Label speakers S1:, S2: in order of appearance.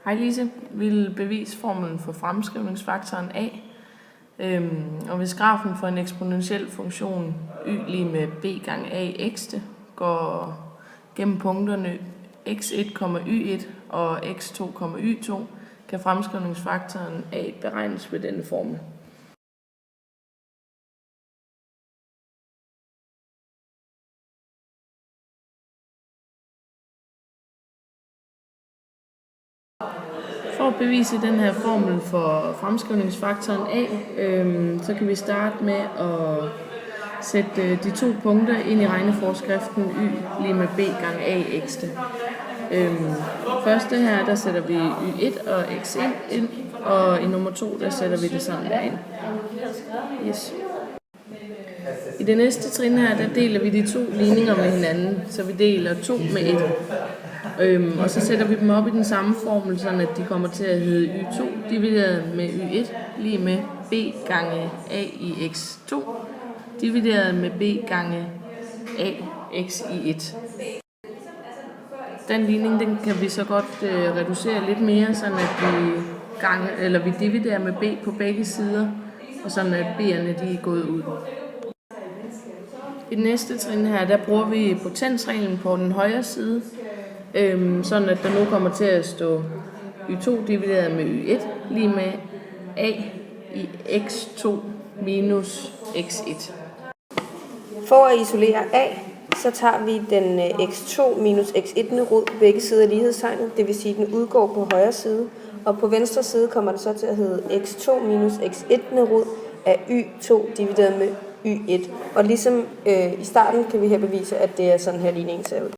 S1: Hej Lise, vi vil bevise formlen for fremskrivningsfaktoren a. Og hvis grafen for en eksponentiel funktion y lige med b gange a x går gennem punkterne x1, y1 og x2, y2, kan fremskrivningsfaktoren a beregnes ved denne formel. For at bevise den her formel for fremskrivningsfaktoren a, så kan vi starte med at sætte de to punkter ind i regneforskriften y lige med b gange ax. Første her, der sætter vi y1 og x1 ind, og i nummer 2, der sætter vi det sådan der ind. Yes. I det næste trin her, der deler vi de to ligninger med hinanden, så vi deler 2 med 1. Og så sætter vi dem op i den samme formel, sådan at de kommer til at hedde y2 divideret med y1 lige med b gange a i x2 divideret med b gange a x i 1. Den ligning, den kan vi så godt reducere lidt mere, sådan at vi dividerer med b på begge sider, og sådan at b'erne de er gået ud. I det næste trin her, der bruger vi potensreglen på den højre side, sådan at der nu kommer til at stå y2 divideret med y1 lige med a i x2 minus x1.
S2: For at isolere a, så tager vi den x2 minus x1 rod på begge sider af lighedstegnet, det vil sige, at den udgår på højre side, og på venstre side kommer det så til at hedde x2 minus x1 rod af y2 divideret med y1. Og ligesom i starten kan vi her bevise, at det er sådan her ligningen ser ud.